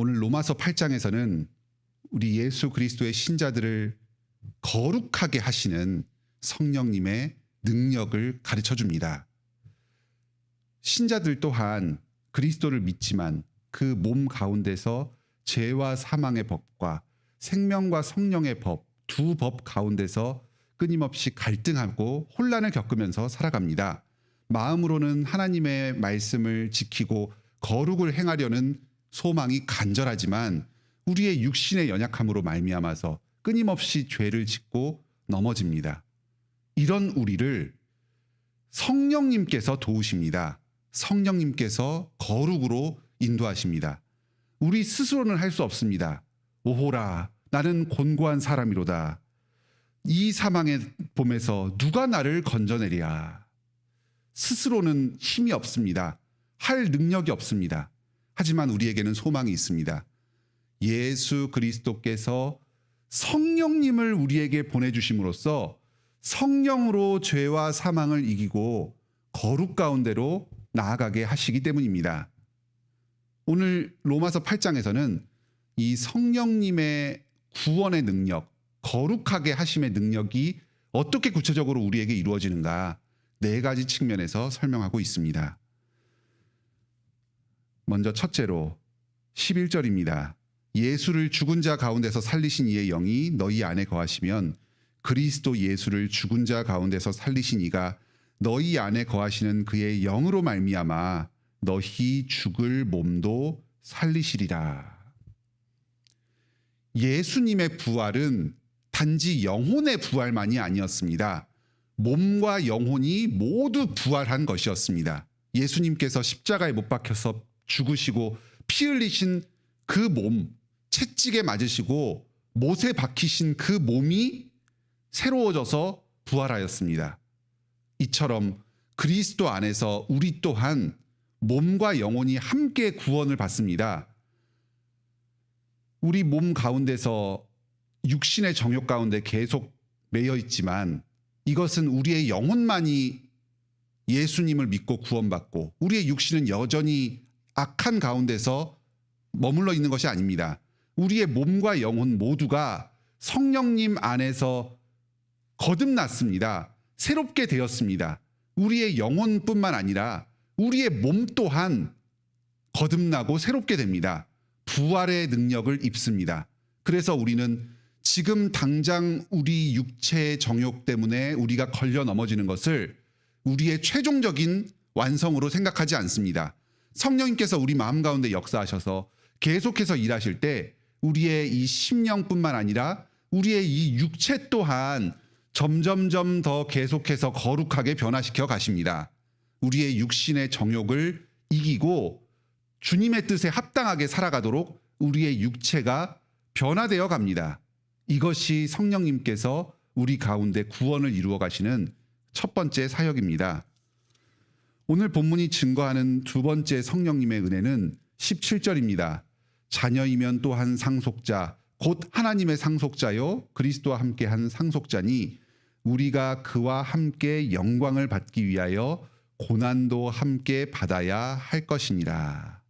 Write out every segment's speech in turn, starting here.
오늘 로마서 8장에서는 우리 예수 그리스도의 신자들을 거룩하게 하시는 성령님의 능력을 가르쳐 줍니다. 신자들 또한 그리스도를 믿지만 그 몸 가운데서 죄와 사망의 법과 생명과 성령의 법, 두 법 가운데서 끊임없이 갈등하고 혼란을 겪으면서 살아갑니다. 마음으로는 하나님의 말씀을 지키고 거룩을 행하려는 소망이 간절하지만 우리의 육신의 연약함으로 말미암아서 끊임없이 죄를 짓고 넘어집니다. 이런 우리를 성령님께서 도우십니다. 성령님께서 거룩으로 인도하십니다. 우리 스스로는 할 수 없습니다. 오호라, 나는 곤고한 사람이로다. 이 사망의 봄에서 누가 나를 건져내랴. 스스로는 힘이 없습니다. 할 능력이 없습니다. 하지만 우리에게는 소망이 있습니다. 예수 그리스도께서 성령님을 우리에게 보내주심으로써 성령으로 죄와 사망을 이기고 거룩 가운데로 나아가게 하시기 때문입니다. 오늘 로마서 8장에서는 이 성령님의 구원의 능력, 거룩하게 하심의 능력이 어떻게 구체적으로 우리에게 이루어지는가 4가지 측면에서 설명하고 있습니다. 먼저 첫째로 11절입니다. 예수를 죽은 자 가운데서 살리신 이의 영이 너희 안에 거하시면 그리스도 예수를 죽은 자 가운데서 살리신 이가 너희 안에 거하시는 그의 영으로 말미암아 너희 죽을 몸도 살리시리라. 예수님의 부활은 단지 영혼의 부활만이 아니었습니다. 몸과 영혼이 모두 부활한 것이었습니다. 예수님께서 십자가에 못 박혀서 죽으시고 피 흘리신 그 몸, 채찍에 맞으시고 못에 박히신 그 몸이 새로워져서 부활하였습니다. 이처럼 그리스도 안에서 우리 또한 몸과 영혼이 함께 구원을 받습니다. 우리 몸 가운데서 육신의 정욕 가운데 계속 매여 있지만 이것은 우리의 영혼만이 예수님을 믿고 구원받고 우리의 육신은 여전히 악한 가운데서 머물러 있는 것이 아닙니다. 우리의 몸과 영혼 모두가 성령님 안에서 거듭났습니다. 새롭게 되었습니다. 우리의 영혼뿐만 아니라 우리의 몸 또한 거듭나고 새롭게 됩니다. 부활의 능력을 입습니다. 그래서 우리는 지금 당장 우리 육체의 정욕 때문에 우리가 걸려 넘어지는 것을 우리의 최종적인 완성으로 생각하지 않습니다. 성령님께서 우리 마음 가운데 역사하셔서 계속해서 일하실 때 우리의 이 심령뿐만 아니라 우리의 이 육체 또한 점점점 더 계속해서 거룩하게 변화시켜 가십니다. 우리의 육신의 정욕을 이기고 주님의 뜻에 합당하게 살아가도록 우리의 육체가 변화되어 갑니다. 이것이 성령님께서 우리 가운데 구원을 이루어 가시는 첫 번째 사역입니다. 오늘 본문이 증거하는 두 번째 성령님의 은혜는 17절입니다. 자녀이면 또한 상속자, 곧 하나님의 상속자요 그리스도와 함께한 상속자니 우리가 그와 함께 영광을 받기 위하여 고난도 함께 받아야 할 것이니라.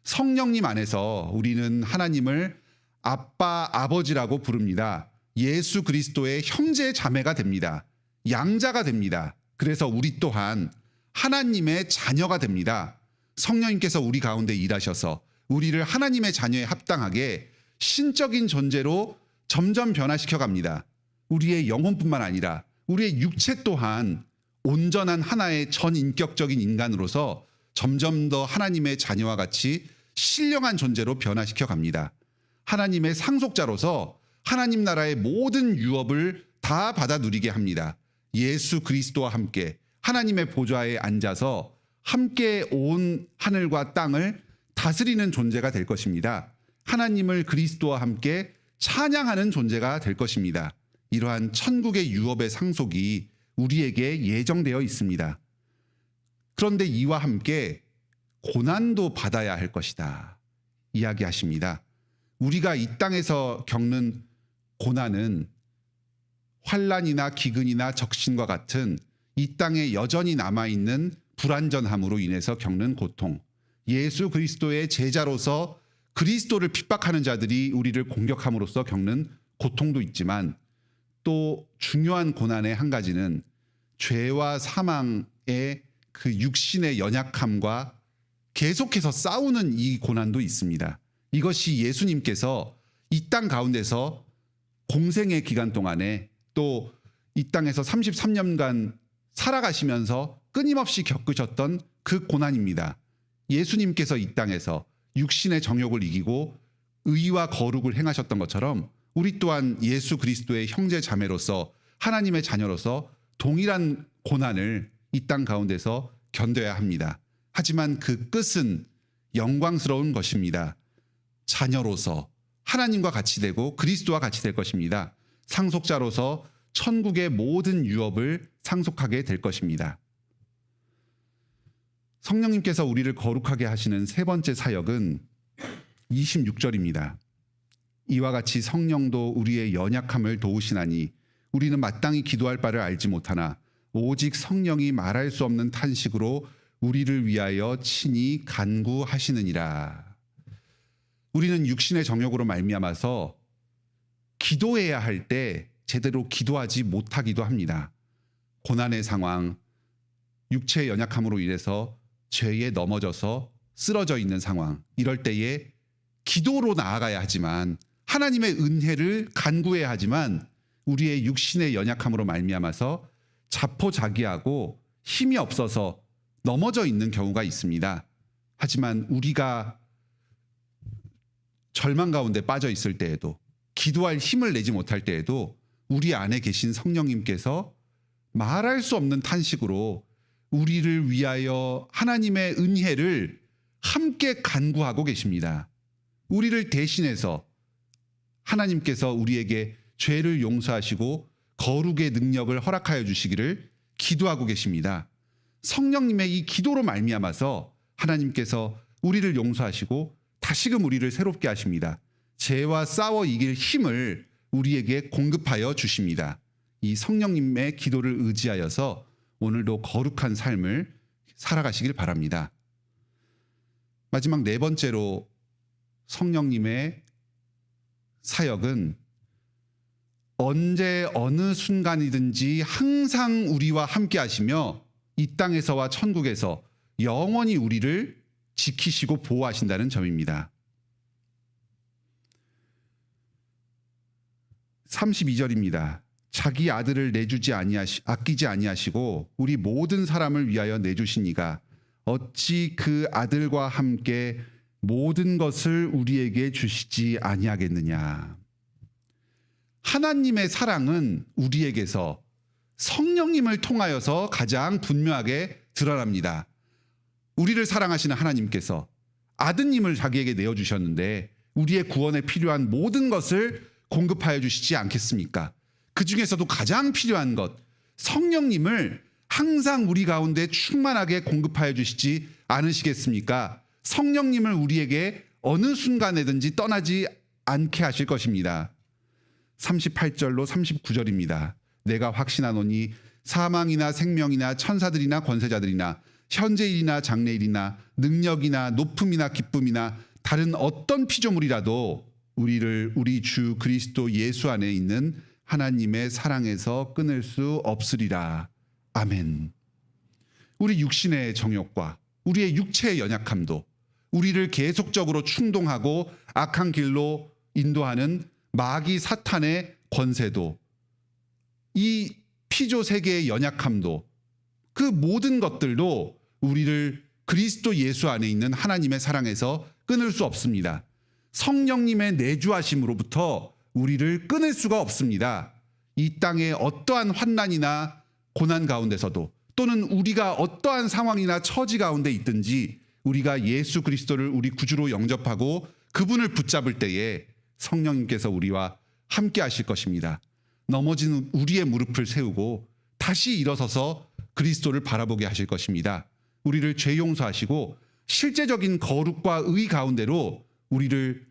성령님 안에서 우리는 하나님을 아빠, 아버지라고 부릅니다. 예수 그리스도의 형제 자매가 됩니다. 양자가 됩니다. 그래서 우리 또한 하나님의 자녀가 됩니다. 성령님께서 우리 가운데 일하셔서 우리를 하나님의 자녀에 합당하게 신적인 존재로 점점 변화시켜 갑니다. 우리의 영혼뿐만 아니라 우리의 육체 또한 온전한 하나의 전인격적인 인간으로서 점점 더 하나님의 자녀와 같이 신령한 존재로 변화시켜 갑니다. 하나님의 상속자로서 하나님 나라의 모든 유업을 다 받아 누리게 합니다. 예수 그리스도와 함께 하나님의 보좌에 앉아서 함께 온 하늘과 땅을 다스리는 존재가 될 것입니다. 하나님을 그리스도와 함께 찬양하는 존재가 될 것입니다. 이러한 천국의 유업의 상속이 우리에게 예정되어 있습니다. 그런데 이와 함께 고난도 받아야 할 것이다 이야기하십니다. 우리가 이 땅에서 겪는 고난은 환난이나 기근이나 적신과 같은 이 땅에 여전히 남아있는 불완전함으로 인해서 겪는 고통, 예수 그리스도의 제자로서 그리스도를 핍박하는 자들이 우리를 공격함으로써 겪는 고통도 있지만 또 중요한 고난의 한 가지는 죄와 사망의 그 육신의 연약함과 계속해서 싸우는 이 고난도 있습니다. 이것이 예수님께서 이 땅 가운데서 공생의 기간 동안에 또 이 땅에서 33년간 살아가시면서 끊임없이 겪으셨던 그 고난입니다. 예수님께서 이 땅에서 육신의 정욕을 이기고 의와 거룩을 행하셨던 것처럼 우리 또한 예수 그리스도의 형제 자매로서 하나님의 자녀로서 동일한 고난을 이 땅 가운데서 견뎌야 합니다. 하지만 그 끝은 영광스러운 것입니다. 자녀로서 하나님과 같이 되고 그리스도와 같이 될 것입니다. 상속자로서 천국의 모든 유업을 상속하게 될 것입니다. 성령님께서 우리를 거룩하게 하시는 세 번째 사역은 26절입니다. 이와 같이 성령도 우리의 연약함을 도우시나니 우리는 마땅히 기도할 바를 알지 못하나 오직 성령이 말할 수 없는 탄식으로 우리를 위하여 친히 간구하시느니라. 우리는 육신의 정욕으로 말미암아서 기도해야 할 때 제대로 기도하지 못하기도 합니다. 고난의 상황, 육체의 연약함으로 인해서 죄에 넘어져서 쓰러져 있는 상황, 이럴 때에 기도로 나아가야 하지만 하나님의 은혜를 간구해야 하지만 우리의 육신의 연약함으로 말미암아서 자포자기하고 힘이 없어서 넘어져 있는 경우가 있습니다. 하지만 우리가 절망 가운데 빠져 있을 때에도 기도할 힘을 내지 못할 때에도 우리 안에 계신 성령님께서 말할 수 없는 탄식으로 우리를 위하여 하나님의 은혜를 함께 간구하고 계십니다. 우리를 대신해서 하나님께서 우리에게 죄를 용서하시고 거룩의 능력을 허락하여 주시기를 기도하고 계십니다. 성령님의 이 기도로 말미암아서 하나님께서 우리를 용서하시고 다시금 우리를 새롭게 하십니다. 죄와 싸워 이길 힘을 우리에게 공급하여 주십니다. 이 성령님의 기도를 의지하여서 오늘도 거룩한 삶을 살아가시길 바랍니다. 마지막 네 번째로 성령님의 사역은 언제 어느 순간이든지 항상 우리와 함께 하시며 이 땅에서와 천국에서 영원히 우리를 지키시고 보호하신다는 점입니다. 32절입니다. 자기 아들을 아끼지 아니하시고 우리 모든 사람을 위하여 내주시니가 어찌 그 아들과 함께 모든 것을 우리에게 주시지 아니하겠느냐. 하나님의 사랑은 우리에게서 성령님을 통하여서 가장 분명하게 드러납니다. 우리를 사랑하시는 하나님께서 아드님을 자기에게 내어주셨는데 우리의 구원에 필요한 모든 것을 공급하여 주시지 않겠습니까? 그 중에서도 가장 필요한 것, 성령님을 항상 우리 가운데 충만하게 공급하여 주시지 않으시겠습니까? 성령님을 우리에게 어느 순간에든지 떠나지 않게 하실 것입니다. 38절로 39절입니다. 내가 확신하노니 사망이나 생명이나 천사들이나 권세자들이나 현재일이나 장래일이나 능력이나 높음이나 기쁨이나 다른 어떤 피조물이라도 우리를 우리 주 그리스도 예수 안에 있는 하나님의 사랑에서 끊을 수 없으리라. 아멘. 우리 육신의 정욕과 우리의 육체의 연약함도 우리를 계속적으로 충동하고 악한 길로 인도하는 마귀 사탄의 권세도 이 피조 세계의 연약함도 그 모든 것들도 우리를 그리스도 예수 안에 있는 하나님의 사랑에서 끊을 수 없습니다. 성령님의 내주하심으로부터 우리를 끊을 수가 없습니다. 이 땅의 어떠한 환난이나 고난 가운데서도 또는 우리가 어떠한 상황이나 처지 가운데 있든지 우리가 예수 그리스도를 우리 구주로 영접하고 그분을 붙잡을 때에 성령님께서 우리와 함께 하실 것입니다. 넘어진 우리의 무릎을 세우고 다시 일어서서 그리스도를 바라보게 하실 것입니다. 우리를 죄 용서하시고 실제적인 거룩과 의 가운데로 우리를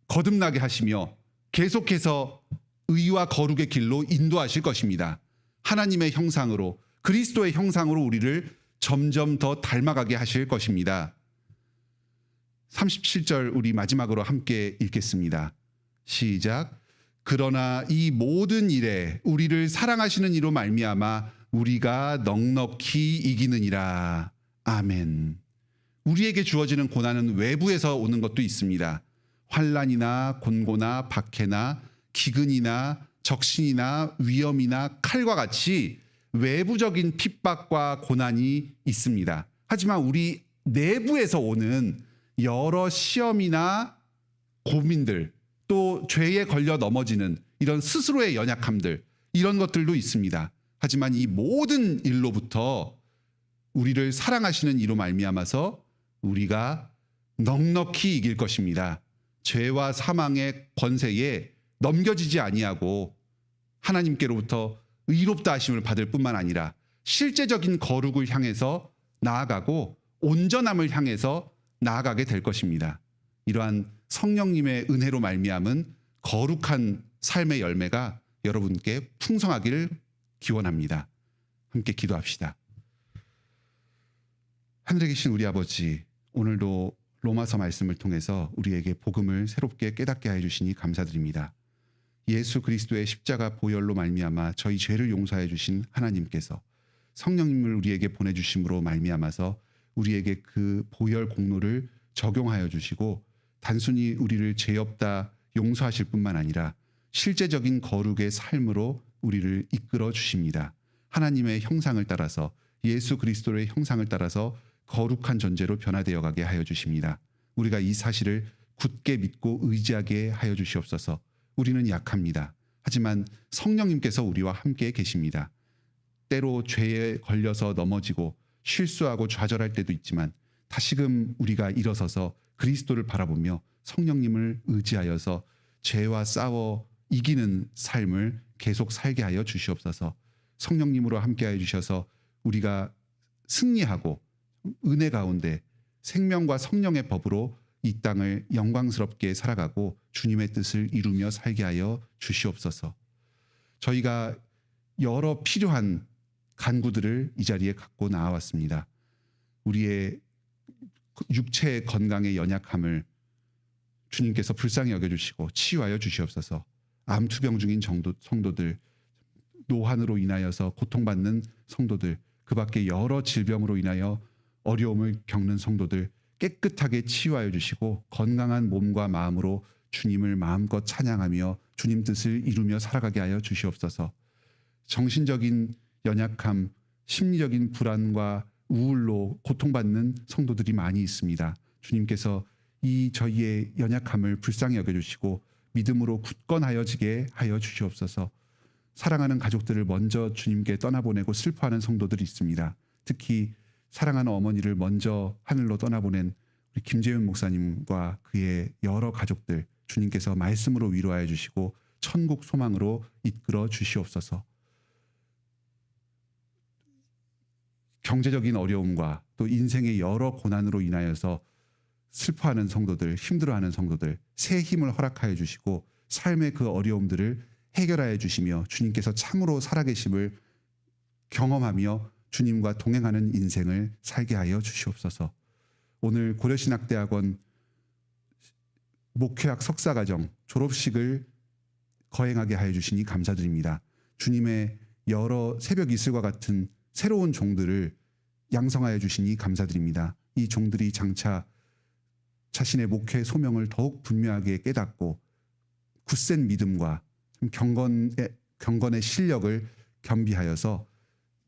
거듭나게 하시며 계속해서 의와 거룩의 길로 인도하실 것입니다. 하나님의 형상으로 그리스도의 형상으로 우리를 점점 더 닮아가게 하실 것입니다. 37절 우리 마지막으로 함께 읽겠습니다. 시작. 그러나 이 모든 일에 우리를 사랑하시는 이로 말미암아 우리가 넉넉히 이기느니라. 아멘. 우리에게 주어지는 고난은 외부에서 오는 것도 있습니다. 환난이나 곤고나 박해나 기근이나 적신이나 위험이나 칼과 같이 외부적인 핍박과 고난이 있습니다. 하지만 우리 내부에서 오는 여러 시험이나 고민들, 또 죄에 걸려 넘어지는 이런 스스로의 연약함들, 이런 것들도 있습니다. 하지만 이 모든 일로부터 우리를 사랑하시는 이로 말미암아서 우리가 넉넉히 이길 것입니다. 죄와 사망의 권세에 넘겨지지 아니하고 하나님께로부터 의롭다 하심을 받을 뿐만 아니라 실제적인 거룩을 향해서 나아가고 온전함을 향해서 나아가게 될 것입니다. 이러한 성령님의 은혜로 말미암은 거룩한 삶의 열매가 여러분께 풍성하기를 기원합니다. 함께 기도합시다. 하늘에 계신 우리 아버지, 오늘도 로마서 말씀을 통해서 우리에게 복음을 새롭게 깨닫게 하여 주시니 감사드립니다. 예수 그리스도의 십자가 보혈로 말미암아 저희 죄를 용서해 주신 하나님께서 성령님을 우리에게 보내주심으로 말미암아서 우리에게 그 보혈 공로를 적용하여 주시고 단순히 우리를 죄 없다 용서하실 뿐만 아니라 실제적인 거룩의 삶으로 우리를 이끌어 주십니다. 하나님의 형상을 따라서, 예수 그리스도의 형상을 따라서 거룩한 존재로 변화되어 가게 하여 주십니다. 우리가 이 사실을 굳게 믿고 의지하게 하여 주시옵소서. 우리는 약합니다. 하지만 성령님께서 우리와 함께 계십니다. 때로 죄에 걸려서 넘어지고 실수하고 좌절할 때도 있지만 다시금 우리가 일어서서 그리스도를 바라보며 성령님을 의지하여서 죄와 싸워 이기는 삶을 계속 살게 하여 주시옵소서. 성령님으로 함께하여 주셔서 우리가 승리하고 은혜 가운데 생명과 성령의 법으로 이 땅을 영광스럽게 살아가고 주님의 뜻을 이루며 살게 하여 주시옵소서. 저희가 여러 필요한 간구들을 이 자리에 갖고 나와왔습니다. 우리의 육체의 건강의 연약함을 주님께서 불쌍히 여겨주시고 치유하여 주시옵소서. 암투병 중인 성도들, 노환으로 인하여서 고통받는 성도들, 그 밖에 여러 질병으로 인하여 어려움을 겪는 성도들 깨끗하게 치유하여 주시고 건강한 몸과 마음으로 주님을 마음껏 찬양하며 주님 뜻을 이루며 살아가게 하여 주시옵소서. 정신적인 연약함, 심리적인 불안과 우울로 고통받는 성도들이 많이 있습니다. 주님께서 이 저희의 연약함을 불쌍히 여겨주시고 믿음으로 굳건하여지게 하여 주시옵소서. 사랑하는 가족들을 먼저 주님께 떠나보내고 슬퍼하는 성도들이 있습니다. 특히 사랑하는 어머니를 먼저 하늘로 떠나보낸 우리 김재윤 목사님과 그의 여러 가족들, 주님께서 말씀으로 위로하여 주시고 천국 소망으로 이끌어 주시옵소서. 경제적인 어려움과 또 인생의 여러 고난으로 인하여서 슬퍼하는 성도들, 힘들어하는 성도들, 새 힘을 허락하여 주시고 삶의 그 어려움들을 해결하여 주시며 주님께서 참으로 살아계심을 경험하며 주님과 동행하는 인생을 살게 하여 주시옵소서. 오늘 고려신학대학원 목회학 석사과정 졸업식을 거행하게 하여 주시니 감사드립니다. 주님의 여러 새벽 이슬과 같은 새로운 종들을 양성하여 주시니 감사드립니다. 이 종들이 장차 자신의 목회 소명을 더욱 분명하게 깨닫고 굳센 믿음과 경건의 실력을 겸비하여서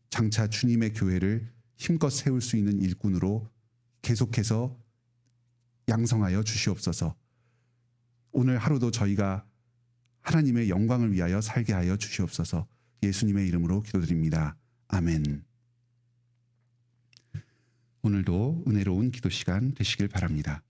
장차 주님의 교회를 힘껏 세울 수 있는 일꾼으로 계속해서 양성하여 주시옵소서. 오늘 하루도 저희가 하나님의 영광을 위하여 살게 하여 주시옵소서. 예수님의 이름으로 기도드립니다. 아멘. 오늘도 은혜로운 기도 시간 되시길 바랍니다.